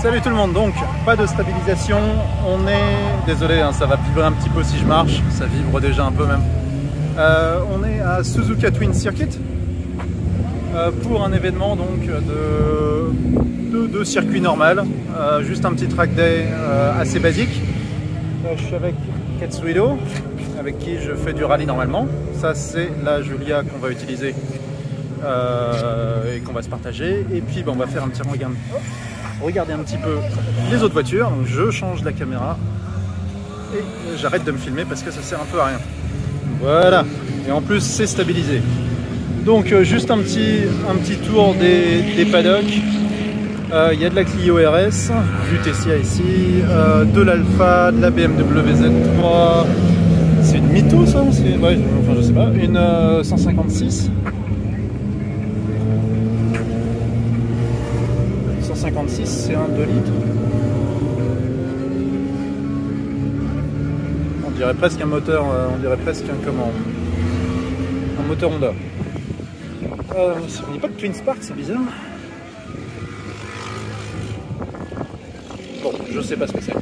Salut tout le monde, donc pas de stabilisation, on est, désolé hein, ça va vibrer un petit peu si je marche, ça vibre déjà un peu même. On est à Suzuka Twin Circuit pour un événement donc de circuit normal, juste un petit track day assez basique. Je suis avec Katsuhiro, avec qui je fais du rallye normalement. Ça c'est la Giulia qu'on va utiliser et qu'on va se partager. Et puis on va faire un petit regarder un petit peu les autres voitures. Donc je change la caméra et j'arrête de me filmer parce que ça sert un peu à rien. Voilà, et en plus c'est stabilisé. Donc juste un petit tour des paddocks. Il y a de la Clio RS, du Tessia ici, de l'Alfa, de la BMW Z3. C'est une Mito ça? Ouais, enfin je sais pas, une 156. 156, c'est un 2 litres. On dirait presque un moteur, on dirait presque un moteur Honda. On dit pas de Twin Spark, c'est bizarre. Bon, je sais pas ce que c'est.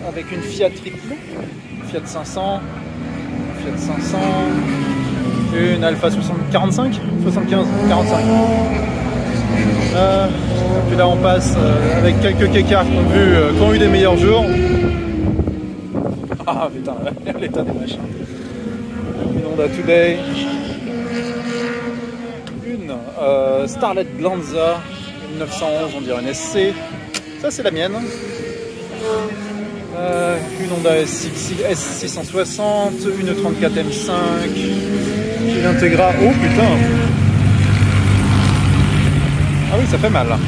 Avec une Fiat Triplo, Fiat 500, Fiat 500, une Alpha 45, 75, 45. Et puis là on passe avec quelques kékards qui ont eu des meilleurs jours. Ah putain, l'état des machins. Une Honda Today. Une Starlet Glanza, une 911, on dirait une SC. Ça c'est la mienne. Une Honda S660, une 34 M5, une Integra. Oh putain! Ah oui, ça fait mal là.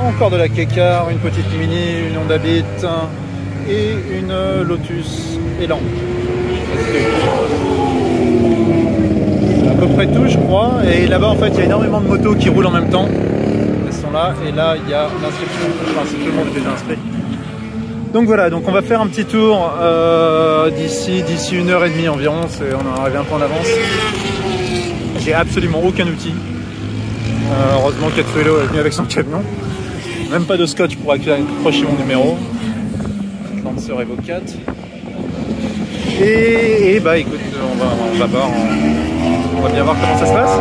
Encore de la Kekar, une petite Mini, une Honda Beat et une Lotus Elan. C'est à peu près tout, je crois. Et là-bas, en fait, il y a énormément de motos qui roulent en même temps. Elles sont là. Et là, il y a l'inscription. Enfin, tout le monde est déjà inscrit. Donc voilà, donc on va faire un petit tour d'ici 1h30 environ. On est arrivé un peu en avance. J'ai absolument aucun outil. Heureusement Katsuhiro est venu avec son camion. Même pas de scotch pour accrocher mon numéro. Lancer Evo 4. Et bah écoute, on va voir. On va bien voir comment ça se passe.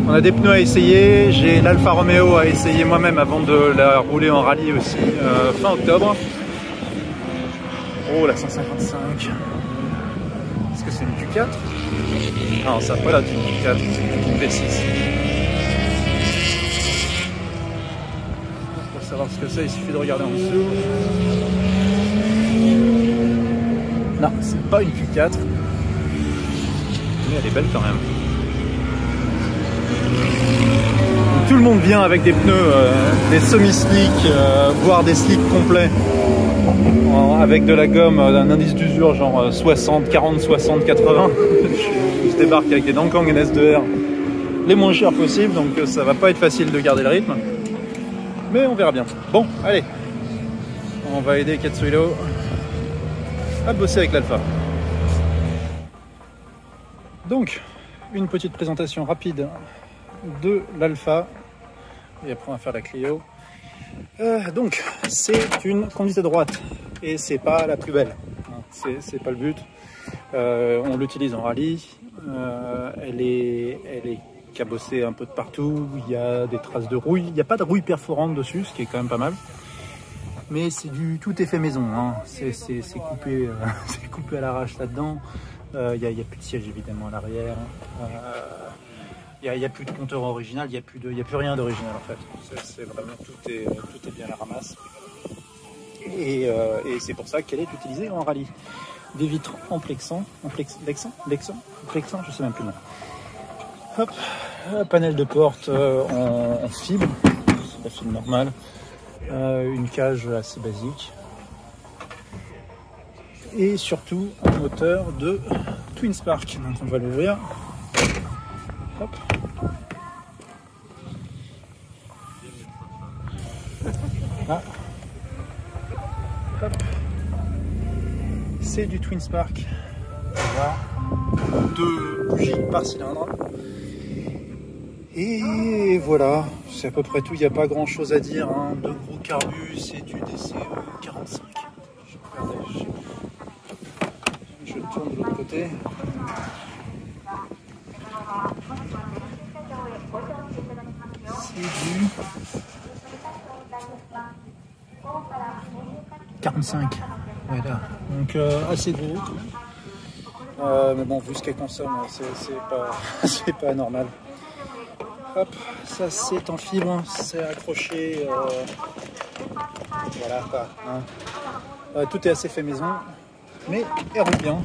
On a des pneus à essayer. J'ai l'Alfa Romeo à essayer moi-même avant de la rouler en rallye aussi fin octobre. Oh la 155. Est-ce que c'est une Q4? Non, ça n'a pas l'air d'une Q4, c'est une V6. Pour savoir ce que c'est, il suffit de regarder en dessous. Non, c'est pas une Q4. Mais elle est belle quand même. Tout le monde vient avec des pneus, des semi-slicks, voire des slicks complets. Avec de la gomme d'un indice d'usure genre 60, 40, 60, 80. Je débarque avec des Dankang NS2R les moins chers possibles, donc ça va pas être facile de garder le rythme. Mais on verra bien. Bon, allez. On va aider Katsuhiro à bosser avec l'Alpha. Donc, une petite présentation rapide de l'Alpha. Et après on va faire la Clio. Donc, c'est une conduite à droite et c'est pas la plus belle. C'est pas le but. On l'utilise en rallye. Elle est cabossée un peu de partout. Il y a des traces de rouille. Il n'y a pas de rouille perforante dessus, ce qui est quand même pas mal. Mais c'est tout est fait maison. Hein. C'est coupé, c'est coupé à l'arrache là-dedans. Il n'y a plus de siège évidemment à l'arrière. Il n'y a plus de compteur original, il n'y a plus rien d'original en fait. C'est vraiment tout est bien à la ramasse. Et c'est pour ça qu'elle est utilisée en rallye. Des vitres en plexan, je sais même plus le nom. Hop, un panel de porte en fibre, c'est la fibre normale. Une cage assez basique. Et surtout un moteur de Twin Spark. Donc on va l'ouvrir. Hop. Ah. Hop. C'est du Twin Spark. Voilà. 2 bougies par cylindre. Et voilà, c'est à peu près tout, il n'y a pas grand chose à dire, hein. De gros carbus, c'est du DC 45. Je tourne de l'autre côté. C'est du 45. Voilà. Donc assez gros quand même. Mais bon, vu ce qu'elle consomme, c'est pas normal. Hop, ça c'est en fibre, c'est accroché. Voilà quoi. Hein. Tout est assez fait maison, mais elle roule bien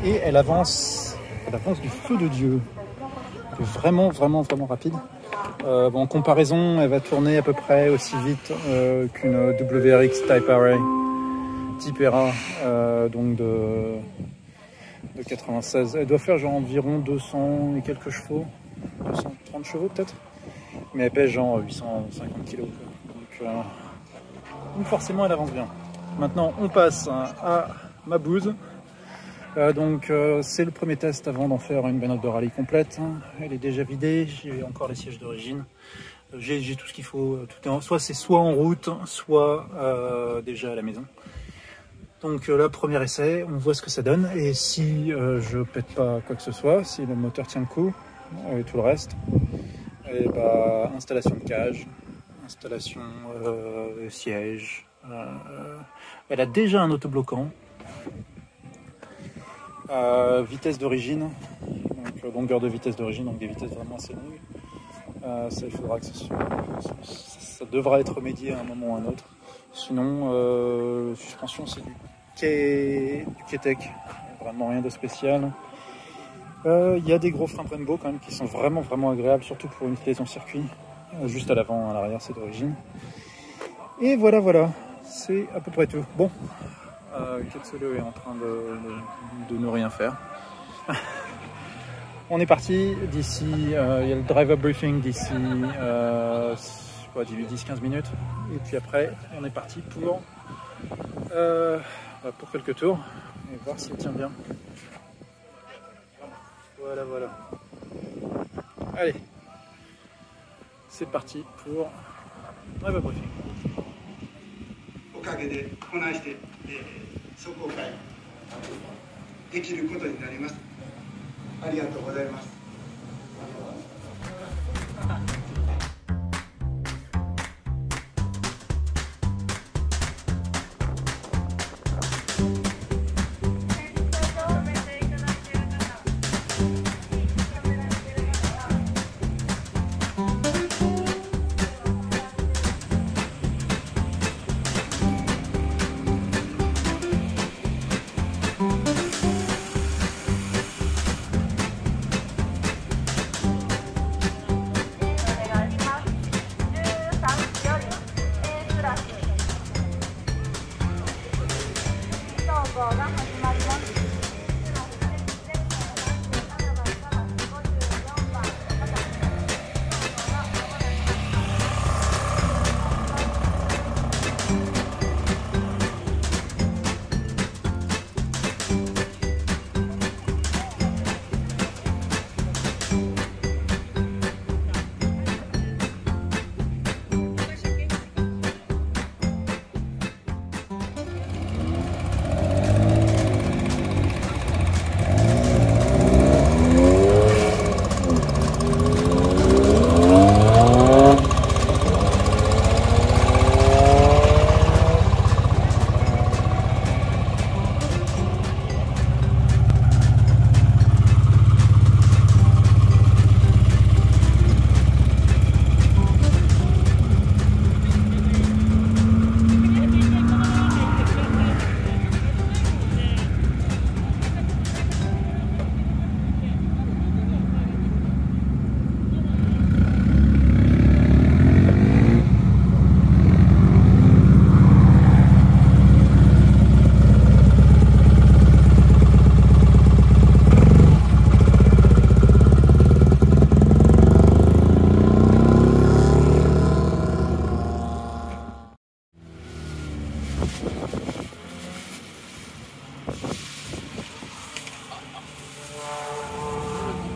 et elle avance du feu de Dieu. Elle est vraiment rapide. Bon, en comparaison, elle va tourner à peu près aussi vite qu'une WRX Type Array, Type ERA, donc de 96. Elle doit faire genre environ 200 et quelques chevaux, 230 chevaux peut-être, mais elle pèse genre 850 kg. Donc forcément, elle avance bien. Maintenant, on passe à ma bouse. C'est le premier test avant d'en faire une bagnole de rallye complète. Elle est déjà vidée, j'ai encore les sièges d'origine. J'ai tout ce qu'il faut. Soit en route, soit déjà à la maison. Donc là, premier essai, on voit ce que ça donne. Et si je pète pas quoi que ce soit, si le moteur tient le coup, et tout le reste, et bah, installation de cage, installation de siège. Elle a déjà un autobloquant. Vitesse d'origine, donc longueur de vitesse d'origine, donc des vitesses vraiment assez longues. Ça, il faudra que ça devra être remédié à un moment ou à un autre. Sinon, suspension, c'est du K-Tech, vraiment rien de spécial. Il y a des gros freins Brembo quand même qui sont vraiment agréables, surtout pour une liaison circuit. Juste à l'avant, à l'arrière, c'est d'origine. Et voilà, c'est à peu près tout. Bon. Ketsolo est en train de ne rien faire. On est parti d'ici, il y a le driver briefing d'ici 10-15 minutes. Et puis après, on est parti pour quelques tours et voir si elle tient bien. Voilà. Allez, c'est parti pour driver briefing. おかげでこないして、壮行会できることになります。ありがとうございます。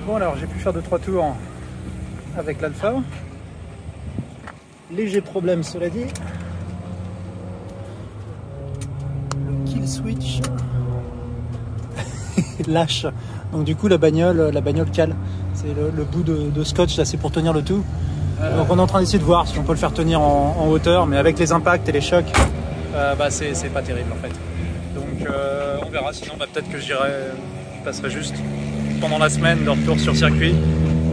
Bon alors j'ai pu faire 2-3 tours avec l'Alpha. Léger problème cela dit. Le kill switch lâche. Donc du coup la bagnole cale. C'est le bout de scotch là, c'est pour tenir le tout. Donc on est en train d'essayer de voir si on peut le faire tenir en hauteur, mais avec les impacts et les chocs, c'est pas terrible en fait. Donc on verra, sinon peut-être que je passerai juste pendant la semaine de retour sur circuit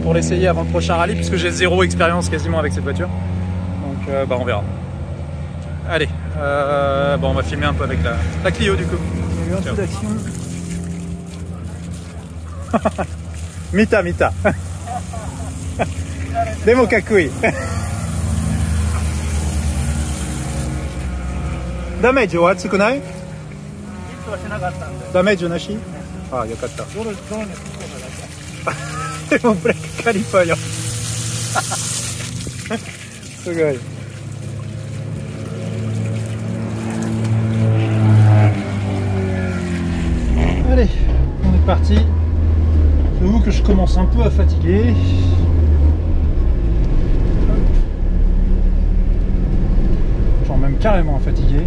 pour l'essayer avant le prochain rallye, puisque j'ai zéro expérience quasiment avec cette voiture. Donc on verra. Allez, on va filmer un peu avec la Clio du coup. Il y a eu un peu d'action. Mita. Demo kakui. Damage wa tsukunai? Damage nashi? Ah, yokatta. Demo brake caliper yo. Sugoi. Allez, on est parti. J'avoue que je commence un peu à fatiguer. Genre même carrément fatigué.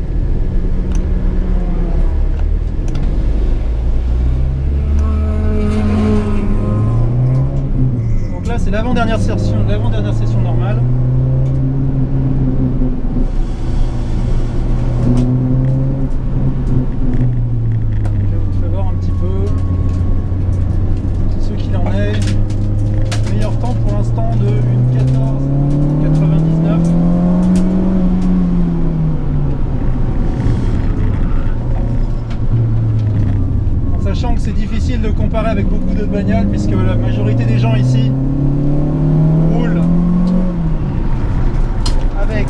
Donc là c'est l'avant-dernière session normale. Je vous fais voir un petit peu ce qu'il en est. Meilleur temps pour l'instant de 1:14:99. Sachant que c'est difficile de comparer avec beaucoup d'autres bagnoles puisque la majorité des gens ici roulent avec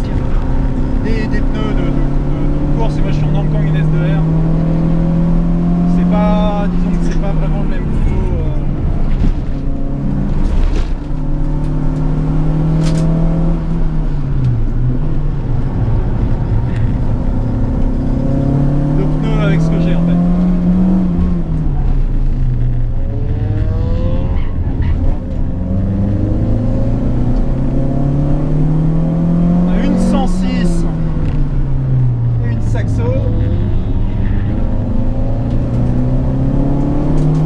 des pneus de course et moi je suis en Nankang NS2R. C'est pas, disons que c'est pas vraiment le même niveau. De pneus avec ce que j'ai en fait.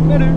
Salut.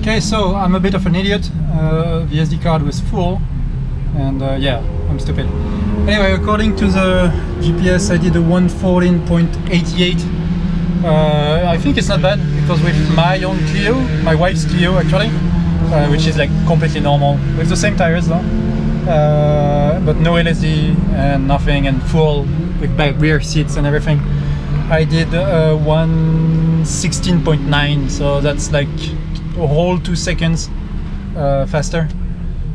Okay, so I'm a bit of an idiot. The SD card was full, and yeah, I'm stupid. Anyway, according to the GPS, I did a 114.88. I think it's not bad because with my own Clio, my wife's Clio actually, which is like completely normal with the same tires though, but no LSD and nothing, and full with back rear seats and everything. I did 116.9, so that's like a whole 2 seconds faster.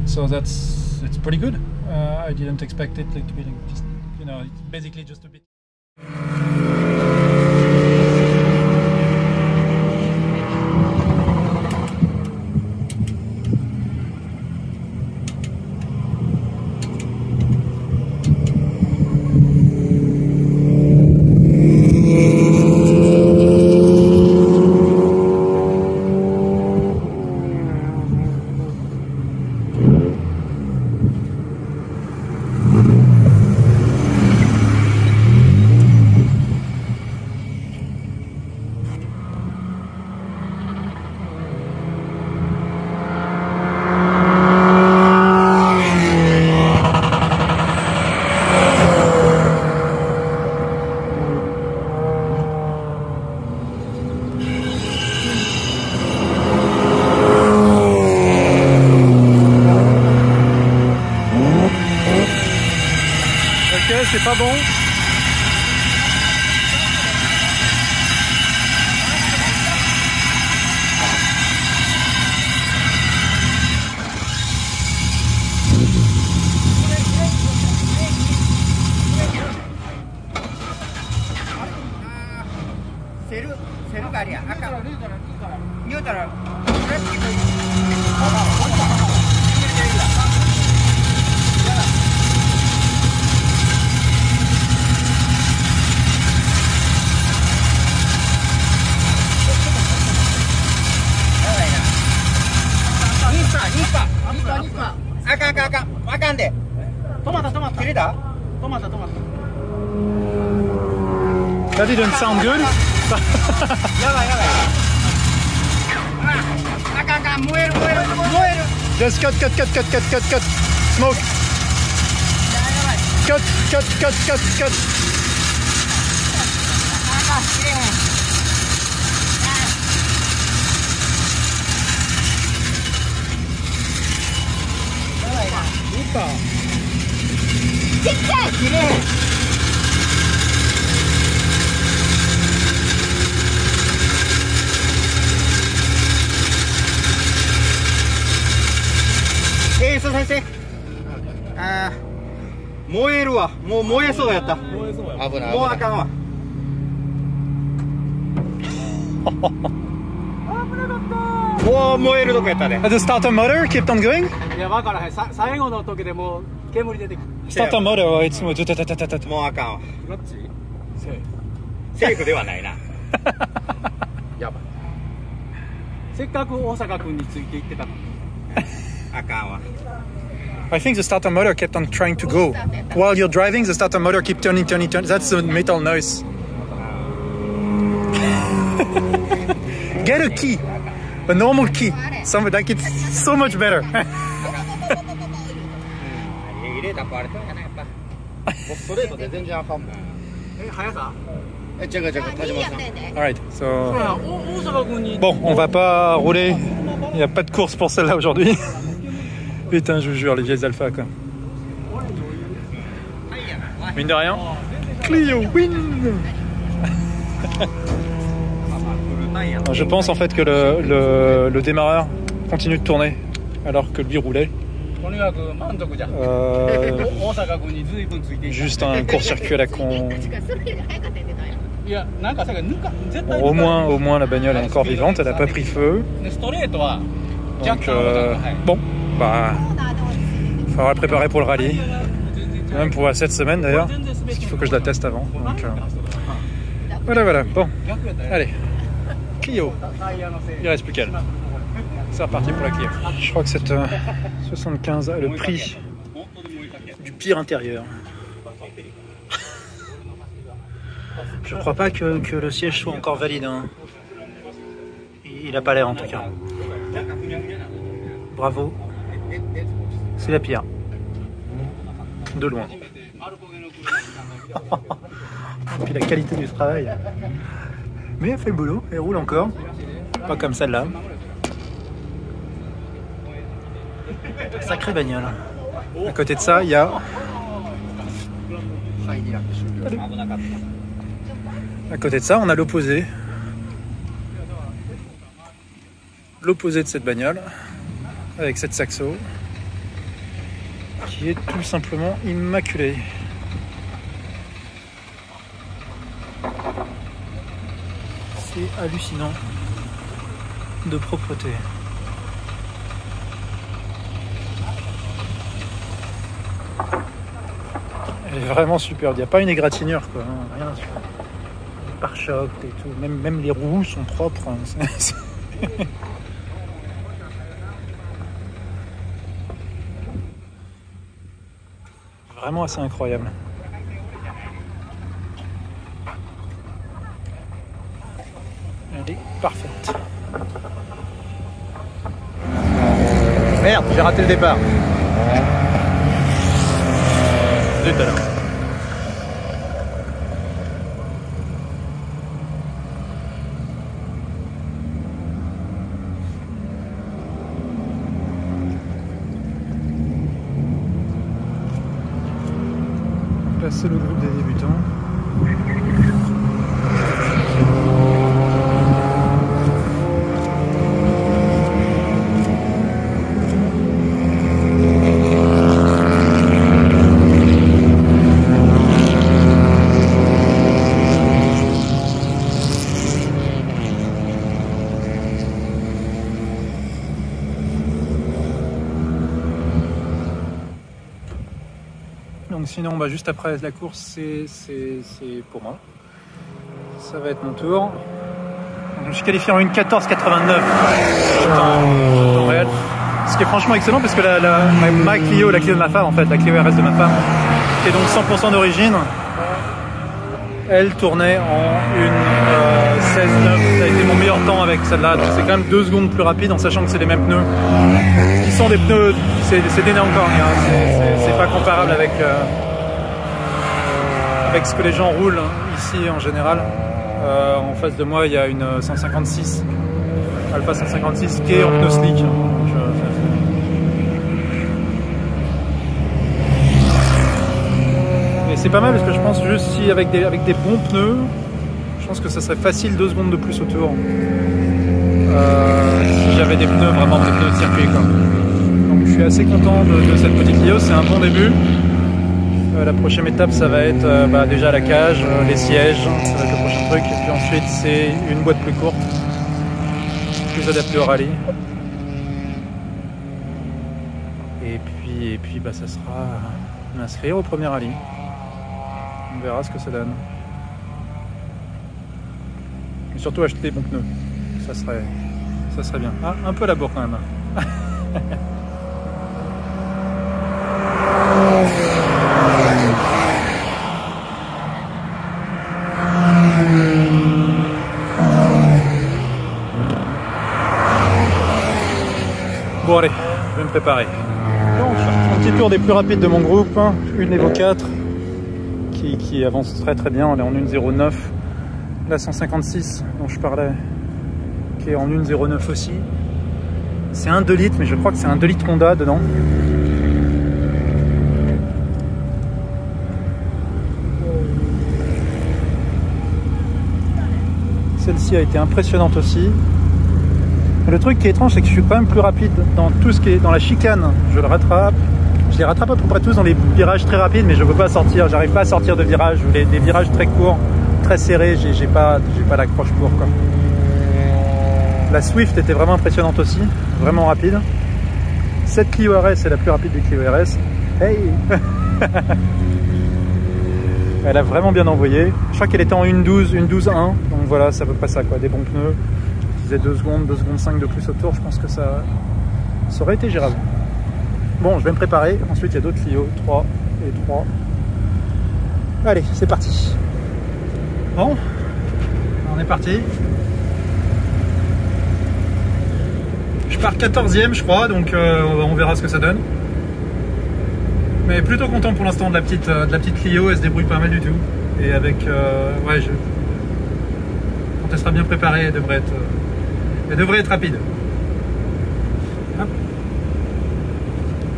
So it's pretty good. I didn't expect it like to be like just, you know, it's basically just a bit. C'est pas bon.セルがありゃ赤言うたらあかんで。止まった。切れた？止まった。That didn't sound good. やばい。あかん燃える。Just cut. Smoke. Cut. 切れへん。ちっちゃい切れへん。先生、燃えるわ。もう燃えそうやった。危ない。もうあかんわ。もう燃えるとこやったね。The starter motor kept on going? いや、わからへん。最後の時でもう煙出てくる。Starter motor はいつももうあかんわ。どっち？セーフではないな。やばい。せっかく大阪君について行ってたのに。あかんわ。I think the starter motor kept on trying to go. While you're driving, the starter motor keep turning. That's the metal noise. Get a key. A normal key. Something like it's so much better. 入れたらバレたんやな、やっぱ。ストレートで全然あかんもん。速さ？違う、田島さん。Alright, so... 大阪君に。 Bon, on va pas rouler. Il n'y a pas de course pour celle-là aujourd'hui. Putain, je vous jure, les vieilles alphas, quoi. Mine de rien. Clio win. Je pense en fait que le démarreur continue de tourner alors que lui roulait. Juste un court-circuit à la con. Bon, au moins la bagnole est encore vivante, elle n'a pas pris feu. Donc bon, bah il faudra le préparer pour le rallye. Même pour cette semaine d'ailleurs, parce qu'il faut que je la teste avant. Donc, voilà, bon, allez, Clio, il reste plus qu'elle. C'est reparti pour la Clio. Je crois que cette 75 a le prix du pire intérieur. Je crois pas que le siège soit encore valide, hein. Il a pas l'air en tout cas. Bravo. C'est la pire. De loin. Et puis la qualité du travail. Mais elle fait le boulot, elle roule encore. Pas comme celle-là. Sacrée bagnole. À côté de ça, il y a... À côté de ça, on a l'opposé. L'opposé de cette bagnole, avec cette Saxo, qui est tout simplement immaculée. C'est hallucinant de propreté. Elle est vraiment superbe, il n'y a pas une égratignure quoi, rien. Les pare-chocs et tout, même les roues sont propres. Vraiment assez incroyable. Elle est parfaite. Merde, j'ai raté le départ. Zut alors. C'est le groupe des débutants. Donc sinon, bah, juste après la course, c'est pour moi. Ça va être mon tour. Donc, je suis qualifié en 1:14,89 temps réel. Ce qui est franchement excellent parce que ma Clio, la Clio de ma femme en fait, la Clio RS de ma femme, qui est donc 100% d'origine, elle tournait en 1:16,9. Ça a été mon meilleur temps avec celle-là. Donc c'est quand même 2 secondes plus rapide en sachant que c'est les mêmes pneus. Qui sont des pneus, c'est des néons encore. C'est pas comparable avec ce que les gens roulent ici en général. En face de moi, il y a une 156, Alpha 156 qui est en pneu slick. Mais c'est pas mal parce que je pense juste si avec des bons pneus, je pense que ça serait facile 2 secondes de plus au tour. Si j'avais des pneus, vraiment des pneus de circuit quoi. Donc je suis assez content de cette petite Clio, c'est un bon début. La prochaine étape ça va être déjà la cage, les sièges, ça va être le prochain truc. Et puis ensuite c'est une boîte plus courte, plus adaptée au rallye. Et puis ça sera m'inscrire au premier rallye. On verra ce que ça donne. Et surtout acheter des bons pneus. Ça serait bien. Ah, un peu la bourre quand même. Bon allez, je vais me préparer. Donc, un petit tour des plus rapides de mon groupe. Une Evo 4 qui avance très très bien. Elle est en 1:09. La 156 dont je parlais, qui est en 1:09 aussi. C'est un 2 litres, mais je crois que c'est un 2 litres Honda dedans. Celle-ci a été impressionnante aussi. Le truc qui est étrange, c'est que je suis quand même plus rapide dans tout ce qui est dans la chicane. Je le rattrape. Je les rattrape à peu près tous dans les virages très rapides, mais je ne peux pas sortir. J'arrive pas à sortir de virages ou des virages très courts, très serrés. J'ai pas l'accroche pour quoi. La Swift était vraiment impressionnante aussi, vraiment rapide. Cette Clio RS est la plus rapide des Clio RS. Hey. Elle a vraiment bien envoyé. Je crois qu'elle était en 1:12,1. Donc voilà, c'est à peu près ça quoi, des bons pneus. Je disais 2 secondes 5 de plus au tour, je pense que ça aurait été gérable. Bon, je vais me préparer. Ensuite, il y a d'autres Clio, 3 et 3. Allez, c'est parti. Bon, on est parti. Je pars 14e je crois, donc on verra ce que ça donne. Mais plutôt content pour l'instant de la petite Clio, elle se débrouille pas mal du tout. Et avec, ouais, quand elle sera bien préparée, elle devrait être rapide. Hop.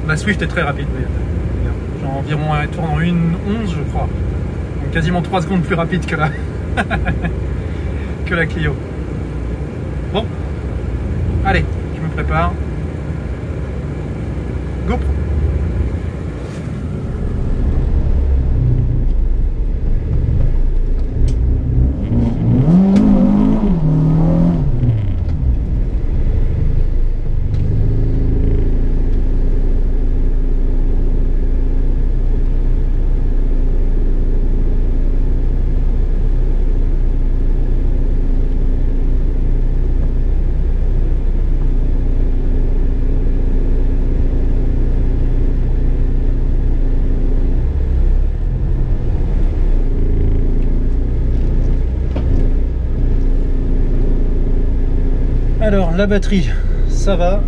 La Swift est très rapide, genre environ, elle tourne en 1,11 je crois. Donc quasiment 3 secondes plus rapide que la, que la Clio. Bon, allez, je me prépare. GoPro. Alors la batterie, ça va.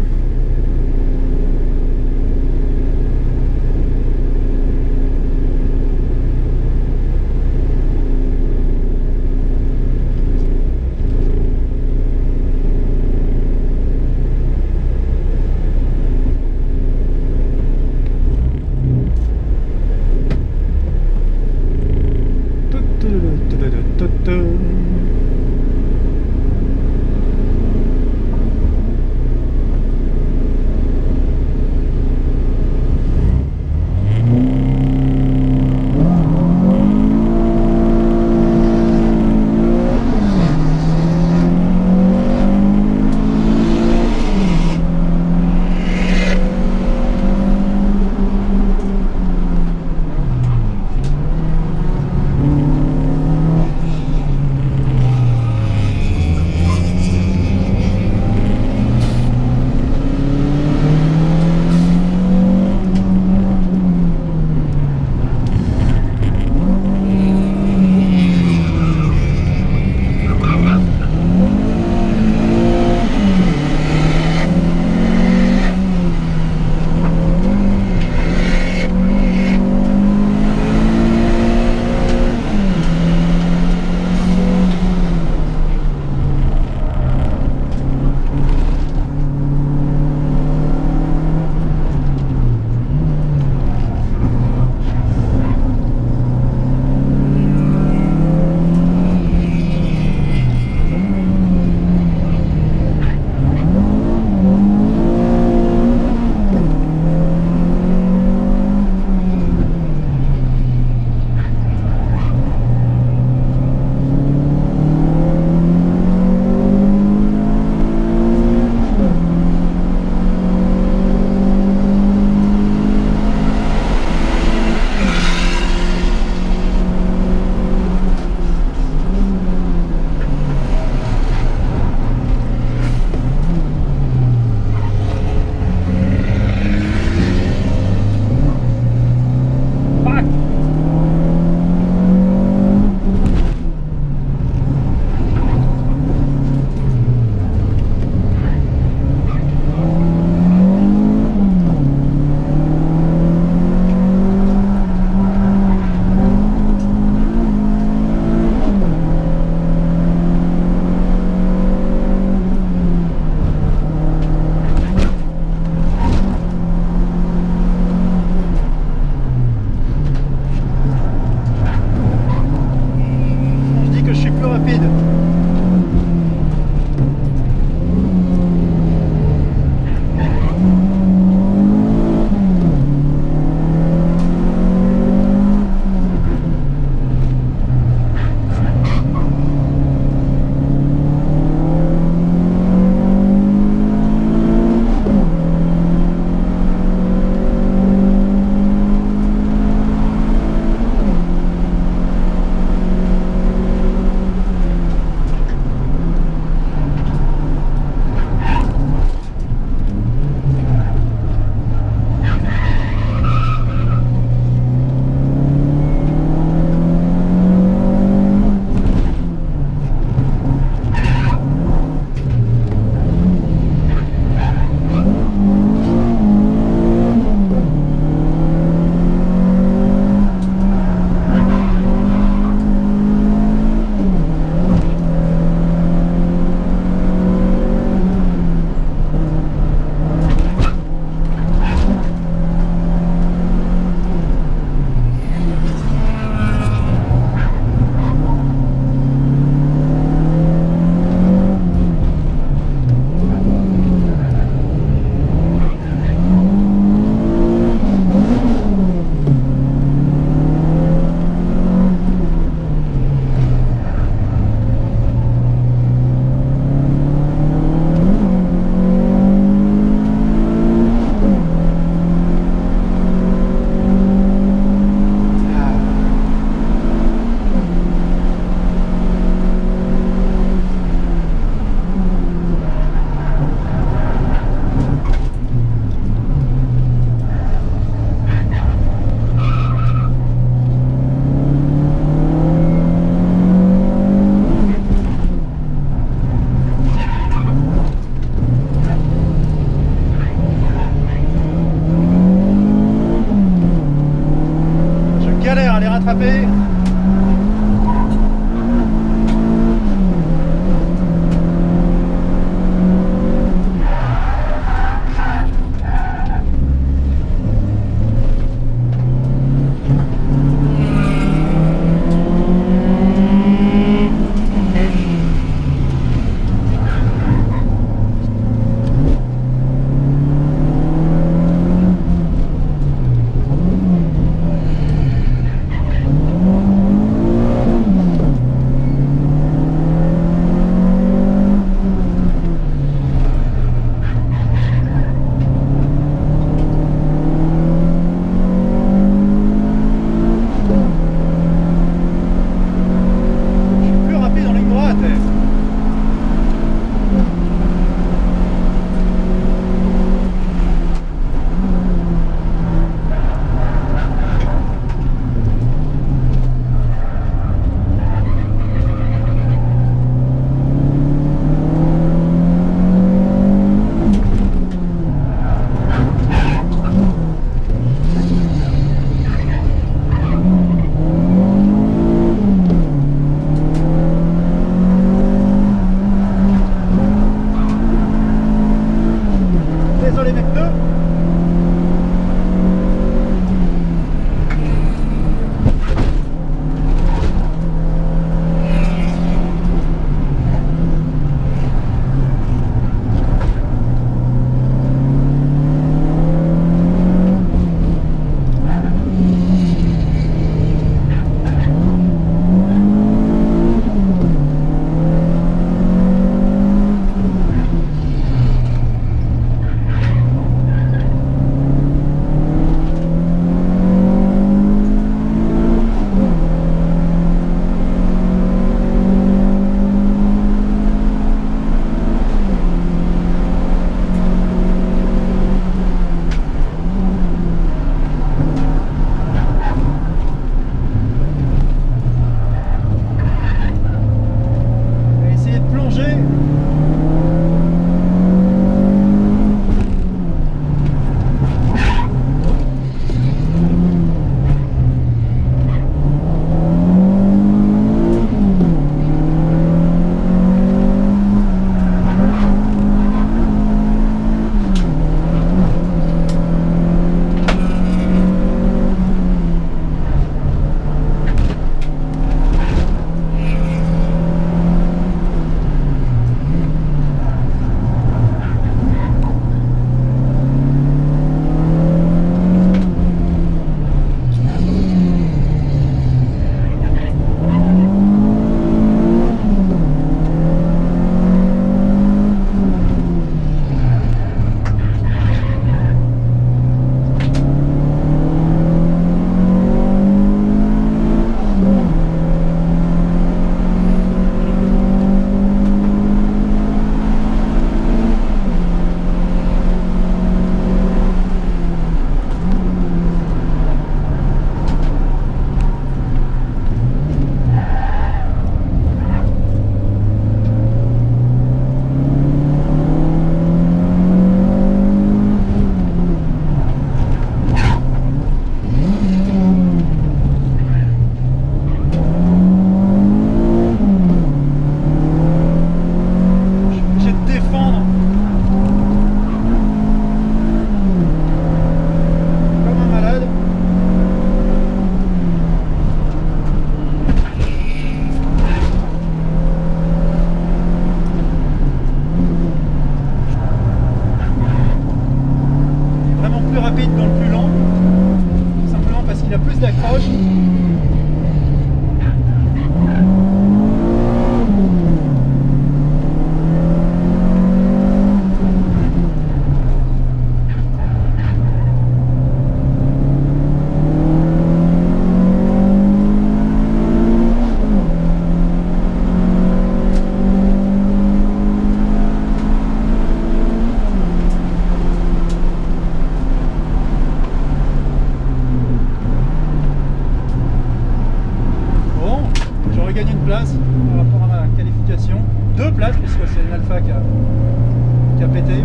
2 places puisque c'est une alpha qui a pété.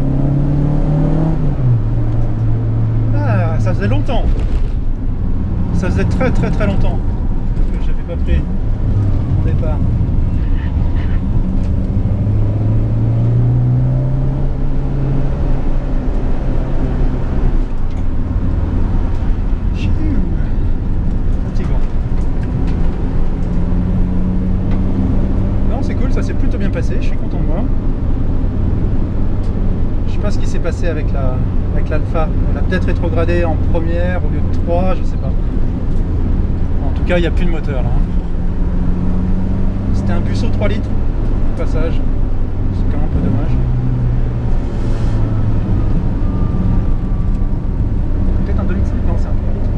Ah, ça faisait longtemps. Ça faisait très longtemps que j'avais pas pris mon départ. Fatigant. Non, c'est cool, ça s'est plutôt bien passé, je suis content de moi. Je sais pas ce qui s'est passé avec l'alpha. Elle a peut-être rétrogradé en première au lieu de 3, je sais pas. En tout cas, il n'y a plus de moteur là. C'était un Busso 3 litres au passage. C'est quand même un peu dommage. Peut-être un 2 litres, non, c'est un 3 litres.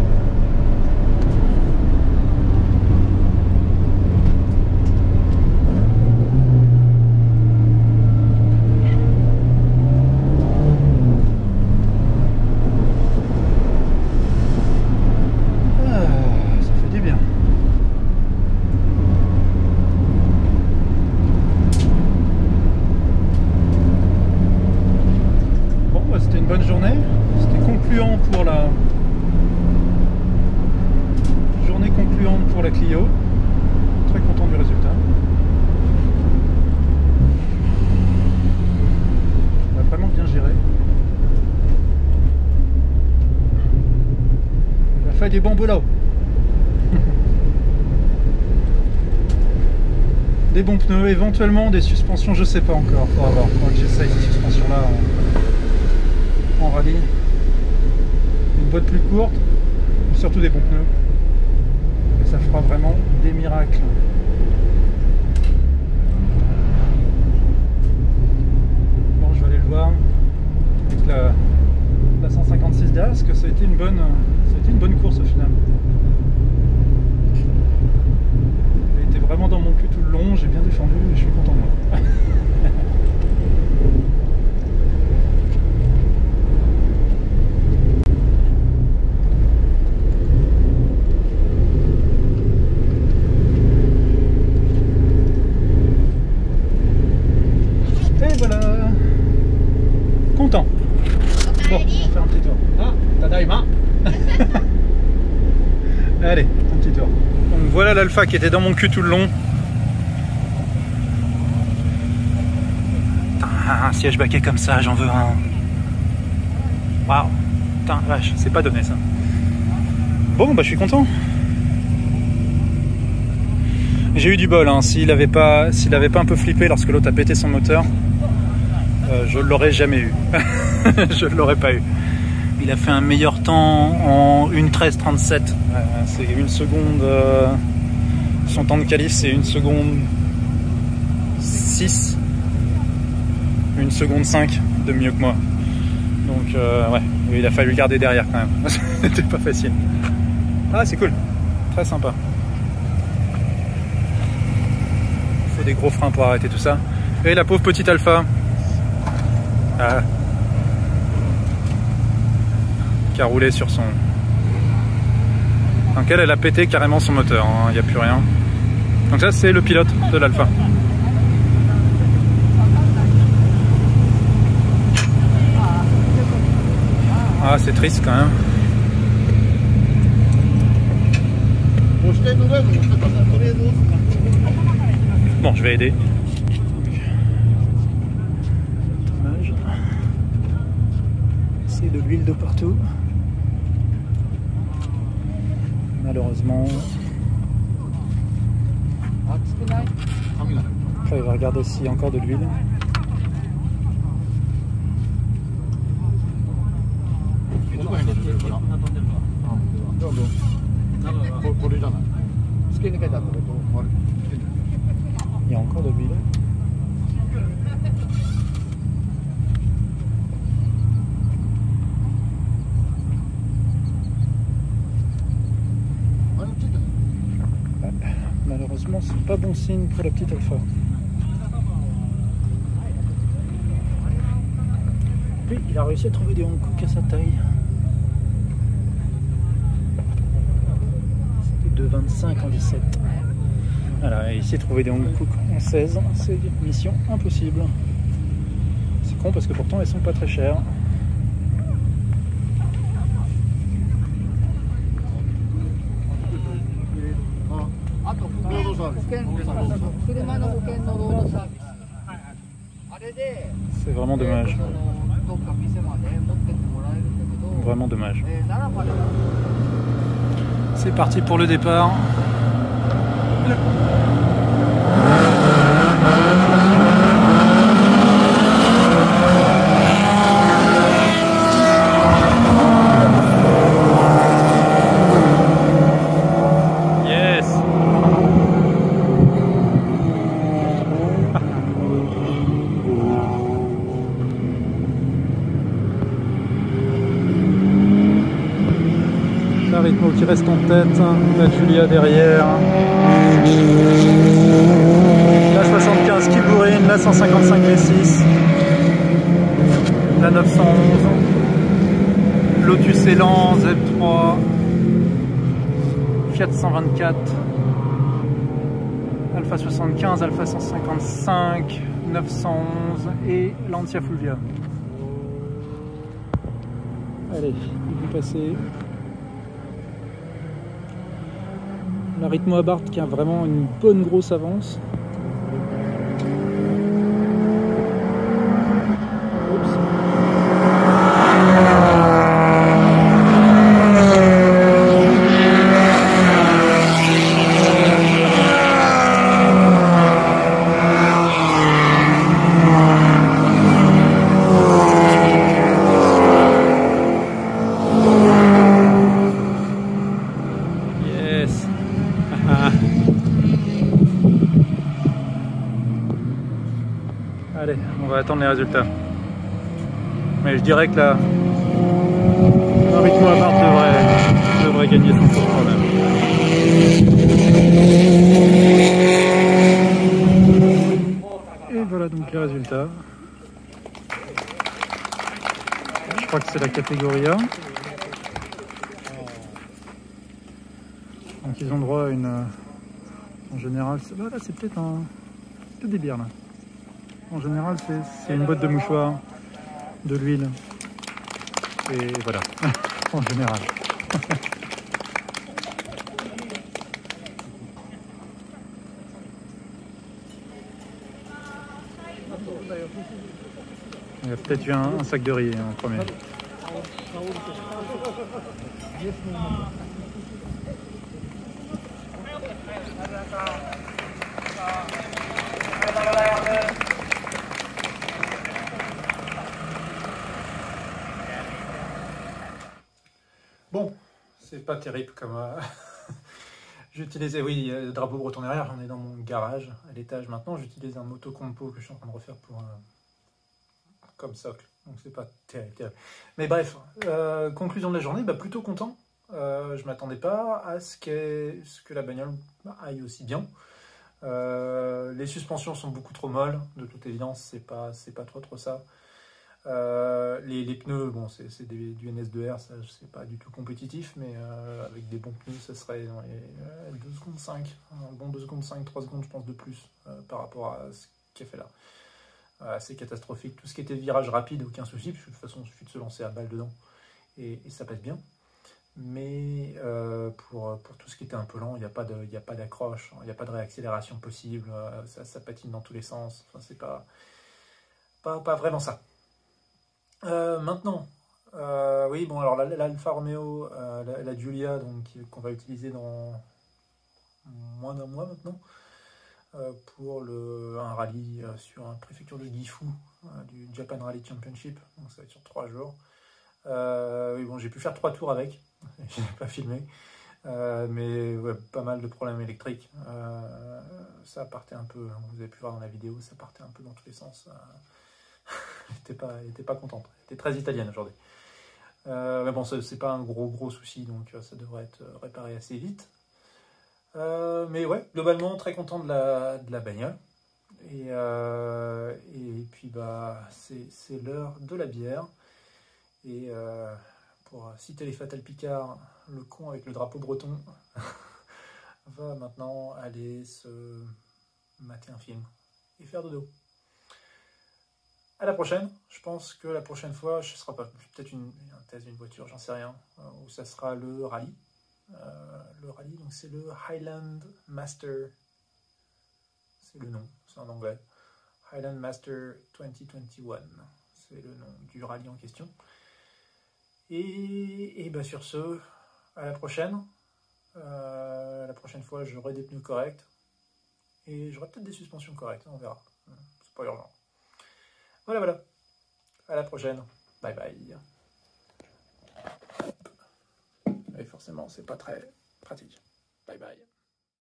Bonne journée, c'était concluant pour la journée concluante pour la Clio. Très content du résultat. On a vraiment bien géré. Il a fait des bons boulots. Des bons pneus, éventuellement des suspensions, je sais pas encore. Faudra voir, faudra que j'essaye ces suspensions là en rallye. Une boîte plus courte, mais surtout des bons pneus. Et ça fera vraiment des miracles. Bon, je vais aller le voir avec la 156 derrière, parce que ça a été une bonne course au final. J'ai été vraiment dans mon cul tout le long, j'ai bien défendu et je suis content de moi. Content. Bon, on va faire un petit tour. Ah, tadaima. Allez, un petit tour. Donc voilà l'alpha qui était dans mon cul tout le long. Putain, un siège baquet comme ça, j'en veux un. Waouh. Putain, vache, c'est pas donné ça. Bon, bah je suis content. J'ai eu du bol, hein. S'il avait pas un peu flippé lorsque l'autre a pété son moteur, je l'aurais jamais eu. Je ne l'aurais pas eu. Il a fait un meilleur temps en 1:13:37. C'est 1 seconde. Son temps de qualif, c'est 1 seconde 6. 1 seconde 5 de mieux que moi. Donc, ouais, il a fallu garder derrière quand même. C'était pas facile. Ah, c'est cool. Très sympa. Il faut des gros freins pour arrêter tout ça. Et la pauvre petite Alpha. Ah. Qui a roulé sur son... Donc elle a pété carrément son moteur, il n'y a plus rien. Donc ça c'est le pilote de l'Alpha. Ah, c'est triste quand même. Bon, je vais aider. C'est de l'huile de partout. Malheureusement. Après, il va regarder s'il y a encore de l'huile. Il y a encore de l'huile. Malheureusement, c'est pas bon signe pour la petite Alpha. Lui, il a réussi à trouver des Hankook à sa taille. C'était 2,25 en 17. Voilà, et ici trouver des Hankook en 16, c'est une mission impossible. C'est con parce que pourtant elles sont pas très chères. C'est vraiment dommage. Vraiment dommage. C'est parti pour le départ. Rythmo qui reste en tête, la Giulia derrière, la 75 qui bourrine, la 155 V6, la 911, Lotus Elan, Z3, Fiat 124, Alfa 75, Alfa 155, 911 et Lancia Fulvia. Allez, il est passé. La Rythmo Abarth qui a vraiment une bonne grosse avance. Oups. Allez, on va attendre les résultats. Mais je dirais que la Rythmo Abarth devrait gagner sans trop de problème. Et voilà donc les résultats. Je crois que c'est la catégorie A. Donc ils ont droit à une... En général, là c'est peut-être des bières là. En général, c'est une boîte de mouchoirs, de l'huile, et voilà, en général. Il y a peut-être eu un sac de riz en premier. Bon, c'est pas terrible comme... J'utilisais, oui, le drapeau breton derrière, j'en ai dans mon garage, à l'étage maintenant. J'utilise un motocompo que je suis en train de refaire pour comme socle, donc c'est pas terrible. Mais bref, conclusion de la journée, plutôt content. Je m'attendais pas à ce que la bagnole aille aussi bien. Les suspensions sont beaucoup trop molles, de toute évidence, c'est pas trop ça. Les pneus, bon, c'est du NS2R, ça c'est pas du tout compétitif, mais avec des bons pneus, ça serait dans les 2 secondes 5, un bon 2 secondes 5, 3 secondes je pense de plus par rapport à ce qu'il a fait là. C'est catastrophique. Tout ce qui était virage rapide, aucun souci, puisque de toute façon il suffit de se lancer à balle dedans et ça passe bien. Mais pour tout ce qui était un peu lent, il n'y a pas d'accroche, il n'y a pas de réaccélération possible, ça patine dans tous les sens, enfin, c'est pas vraiment ça. Maintenant, oui, bon, alors l'Alfa Romeo, la Giulia, qu'on va utiliser dans moins d'un mois maintenant, pour un rallye sur une préfecture de Gifu, du Japan Rally Championship, donc ça va être sur 3 jours. Oui, bon, j'ai pu faire 3 tours avec, je n'ai pas filmé, mais ouais, pas mal de problèmes électriques. Ça partait un peu, vous avez pu voir dans la vidéo, ça partait un peu dans tous les sens. Elle était pas contente, elle était très italienne aujourd'hui. Mais bon, c'est pas un gros souci, donc ça devrait être réparé assez vite. Mais ouais, globalement très content de la bagnole. Et puis c'est l'heure de la bière. Et pour citer les Fatal Picard, le con avec le drapeau breton, va maintenant aller se mater un film et faire dodo. À la prochaine. Je pense que la prochaine fois, ce sera pas peut-être un test d'une voiture, j'en sais rien, ou ça sera le rallye. Le rallye, donc c'est le Highland Master. C'est le nom, c'est en anglais. Highland Master 2021. C'est le nom du rallye en question. Et ben sur ce, à la prochaine. La prochaine fois, j'aurai des pneus corrects. Et j'aurai peut-être des suspensions correctes, on verra. C'est pas urgent. Voilà. À la prochaine. Bye bye. Et forcément, c'est pas très pratique. Bye bye.